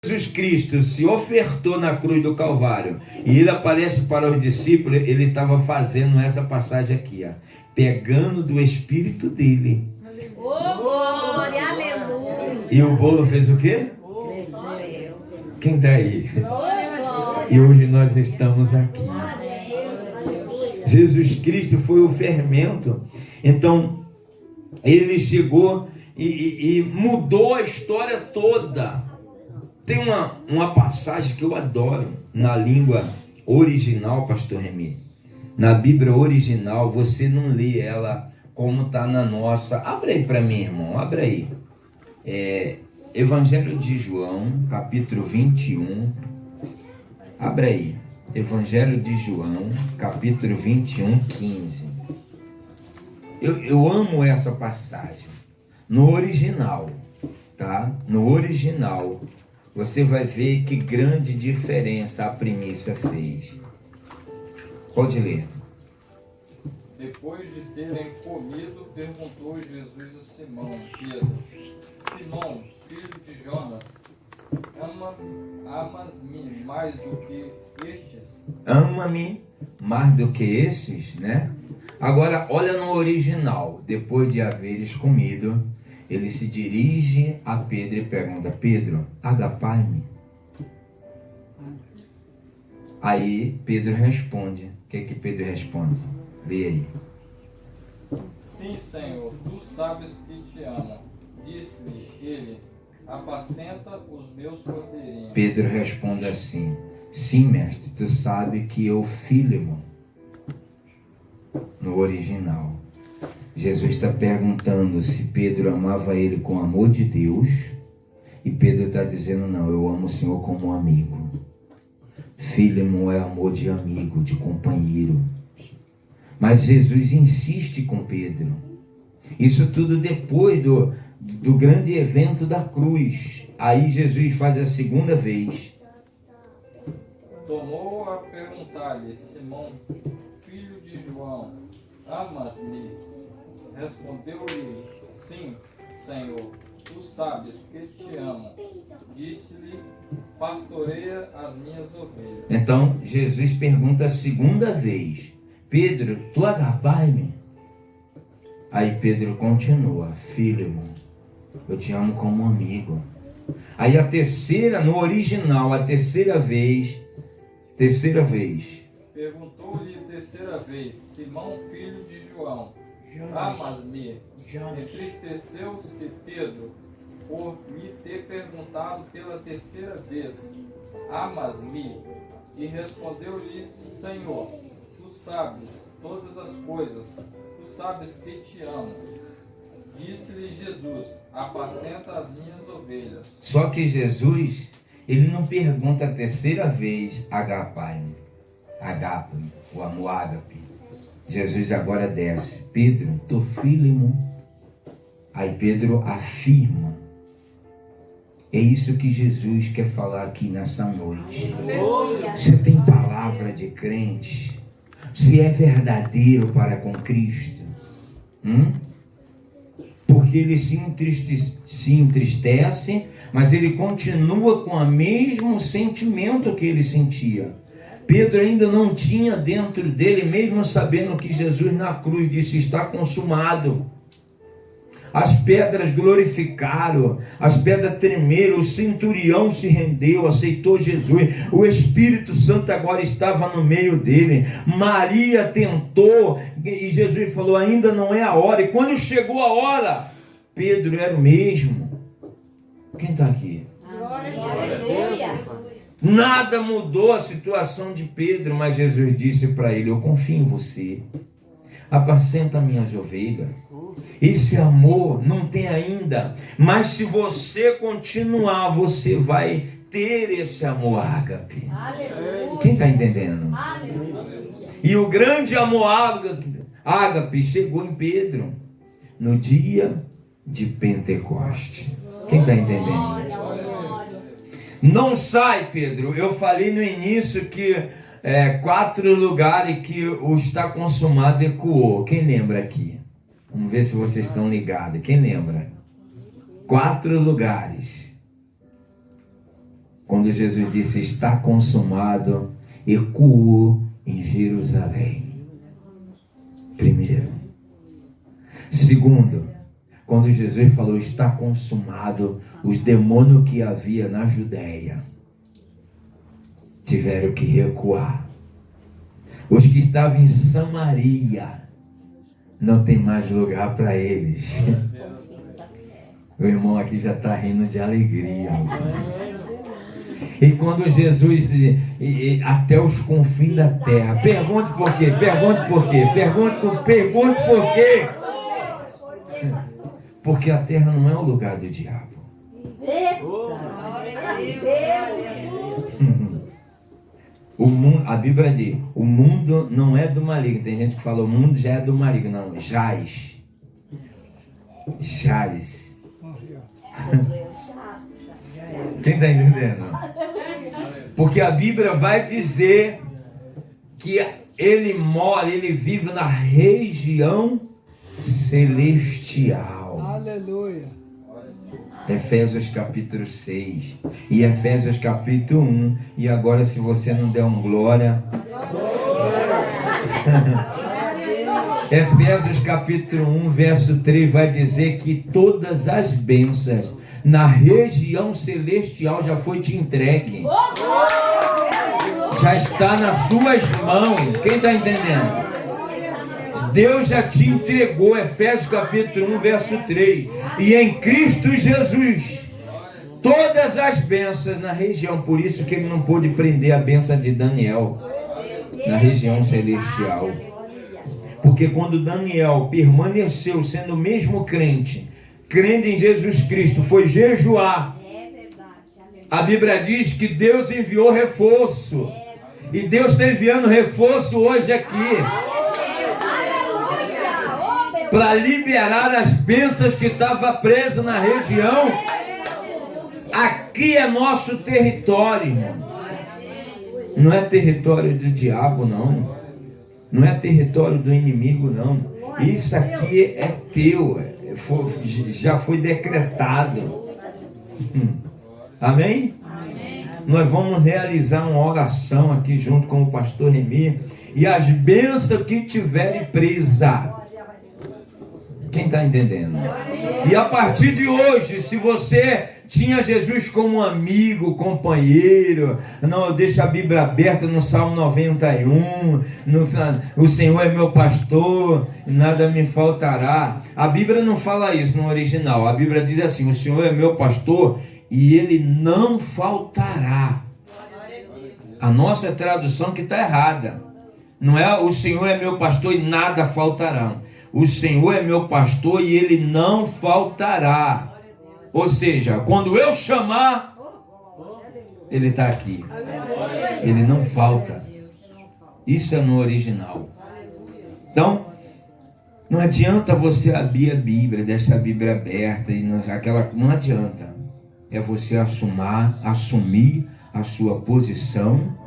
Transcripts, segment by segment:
Jesus Cristo se ofertou na cruz do Calvário e ele aparece para os discípulos, ele estava fazendo essa passagem aqui, ó, pegando do Espírito dele. Oh, glória, aleluia. E o bolo fez o quê? Cresceu. Quem está aí? Glória. E hoje nós estamos aqui. Jesus Cristo foi o fermento. Então, ele chegou e mudou a história toda. Tem uma passagem que eu adoro na língua original, pastor Remy. Na Bíblia original, você não lê ela como está na nossa. Abre aí para mim, irmão, abre aí. Evangelho de João, capítulo 21. Abre aí. Evangelho de João, capítulo 21, 15. Eu amo essa passagem. No original, tá? No original, você vai ver que grande diferença a primícia fez. Pode ler. Depois de terem comido, perguntou Jesus a Simão Pedro: Simão, filho de Jonas, amas-me mais do que estes? Ama-me mais do que esses, né? Agora, olha no original. Depois de haveres comido, ele se dirige a Pedro e pergunta: Pedro, agapai-me? Aí Pedro responde. O que Pedro responde? Lê aí. Sim, Senhor, tu sabes que te amo. Disse-lhe ele: apacenta os meus cordeirinhos. Pedro responde assim: sim, mestre, tu sabe que eu Fílemo. No original, Jesus está perguntando se Pedro amava ele com amor de Deus, e Pedro está dizendo: não, eu amo o Senhor como um amigo. Fílemo é amor de amigo, de companheiro. Mas Jesus insiste com Pedro. Isso tudo depois do grande evento da cruz. Aí Jesus faz a segunda vez. Tomou a perguntar-lhe: Simão, filho de João, amas-me? Respondeu-lhe: sim, Senhor, tu sabes que te amo. Disse-lhe: pastoreia as minhas ovelhas. Então Jesus pergunta a segunda vez: Pedro, tu agapai-me? Aí Pedro continua: Fílemo, eu te amo como um amigo. Aí a terceira, no original, a terceira vez. Perguntou-lhe terceira vez: Simão, filho de João, amas-me? Entristeceu-se Pedro por me ter perguntado pela terceira vez: amas-me? E respondeu-lhe: Senhor, tu sabes todas as coisas, tu sabes que te amo. Disse-lhe Jesus: apacenta as minhas ovelhas. Só que Jesus, ele não pergunta a terceira vez: agapai-me, agape-me, o amor ágape. Jesus agora desce: Pedro, tu Fílemo. Aí Pedro afirma. É isso que Jesus quer falar aqui nessa noite. Você tem palavra de crente? Você é verdadeiro para com Cristo? Porque ele se entristece, mas ele continua com o mesmo sentimento que ele sentia. Pedro ainda não tinha dentro dele, mesmo sabendo que Jesus na cruz disse: está consumado. As pedras glorificaram, as pedras tremeram, o centurião se rendeu, aceitou Jesus, o Espírito Santo agora estava no meio dele. Maria tentou e Jesus falou: ainda não é a hora. E quando chegou a hora, Pedro era o mesmo. Quem está aqui? Aleluia. Nada mudou a situação de Pedro, mas Jesus disse para ele: eu confio em você, apacenta minhas ovelhas. Esse amor não tem ainda, mas se você continuar, você vai ter esse amor ágape. Aleluia. Quem está entendendo? Aleluia. E o grande amor ágape chegou em Pedro no dia de Pentecoste. Quem está entendendo? Não sai, Pedro. Eu falei no início que 4 lugares que o está consumado ecoou. Quem lembra aqui? Vamos ver se vocês estão ligados. Quem lembra? 4 lugares. quando Jesus disse está consumado, ecoou em Jerusalém. Primeiro. Segundo, quando Jesus falou está consumado, os demônios que havia na Judéia tiveram que recuar. Os que estavam em Samaria não tem mais lugar para eles. O irmão aqui já está rindo de alegria. E quando Jesus, até os confins da terra, pergunte por quê, pergunte por quê, pergunte por quê. Porque a terra não é o lugar do diabo. O mundo, a Bíblia diz, o mundo não é do maligno. Tem gente que fala, o mundo já é do maligno. Não, jaz. Quem está entendendo? Porque a Bíblia vai dizer que ele mora, ele vive na região celestial. Aleluia. Efésios capítulo 6 e Efésios capítulo 1. E agora, se você não der um glória, Efésios capítulo 1 verso 3 vai dizer que todas as bênçãos na região celestial já foi te entregue, já está nas suas mãos. Quem está entendendo? Deus já te entregou. Efésios capítulo 1 verso 3. E em Cristo Jesus todas as bênçãos na região. Por isso que ele não pôde prender a bênção de Daniel na região celestial. Porque quando Daniel permaneceu sendo o mesmo crente em Jesus Cristo, foi jejuar, a Bíblia diz que Deus enviou reforço. E Deus está enviando reforço hoje aqui para liberar as bênçãos que estavam presas na região. Aqui é nosso território, irmão. Não é território do diabo, não. Não é território do inimigo, não. Isso aqui é teu. Já foi decretado. Amém? Amém? Nós vamos realizar uma oração aqui junto com o pastor Remi. E as bênçãos que tiverem presa. Quem está entendendo? E a partir de hoje, se você tinha Jesus como amigo, companheiro, não, deixa a Bíblia aberta no Salmo 91, o Senhor é meu pastor, nada me faltará. A Bíblia não fala isso no original. A Bíblia diz assim, o Senhor é meu pastor e ele não faltará. A nossa tradução que está errada. Não é o Senhor é meu pastor e nada faltará. O Senhor é meu pastor e ele não faltará. Ou seja, quando eu chamar, ele está aqui. Ele não falta. Isso é no original. Então, não adianta você abrir a Bíblia, deixar a Bíblia aberta, e não adianta. É você assumir a sua posição.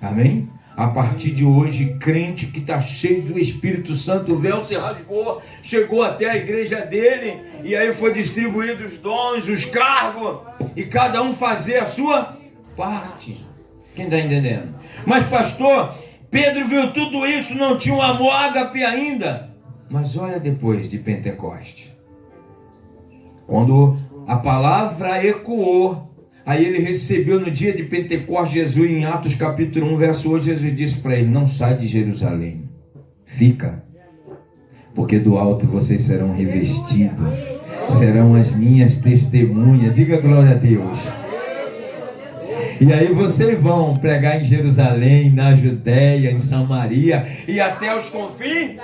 Amém? A partir de hoje, crente que está cheio do Espírito Santo, o véu se rasgou, chegou até a igreja dele, e aí foi distribuído os dons, os cargos, e cada um fazer a sua parte. Quem está entendendo? Mas pastor, Pedro viu tudo isso, não tinha um amor ágape ainda. Mas olha depois de Pentecoste, quando a palavra ecoou, aí ele recebeu no dia de Pentecostes Jesus, em Atos capítulo 1, verso 8, Jesus disse para ele, não sai de Jerusalém, fica, porque do alto vocês serão revestidos, serão as minhas testemunhas, diga glória a Deus. E aí vocês vão pregar em Jerusalém, na Judéia, em Samaria, e até os confins,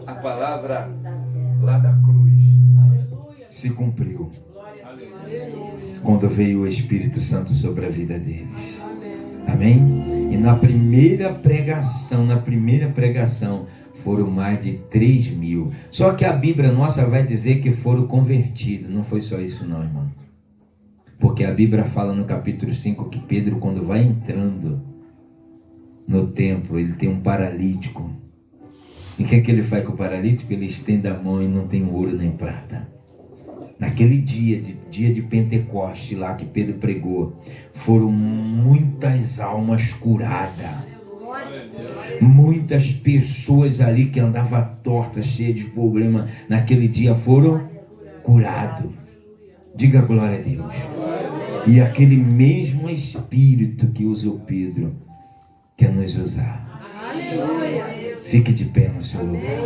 a palavra lá da cruz se cumpriu. Quando veio o Espírito Santo sobre a vida deles. Amém? E na primeira pregação, foram mais de 3.000. Só que a Bíblia nossa vai dizer que foram convertidos. Não foi só isso não, irmão. Porque a Bíblia fala no capítulo 5 que Pedro, quando vai entrando no templo, ele tem um paralítico. E o que é que ele faz com o paralítico? Ele estende a mão e não tem ouro nem prata. Naquele dia de Pentecoste lá que Pedro pregou, foram muitas almas curadas. Muitas pessoas ali que andavam tortas, cheias de problema, naquele dia foram curados. Diga glória a Deus. E aquele mesmo Espírito que usou Pedro quer nos usar. Fique de pé no seu lugar.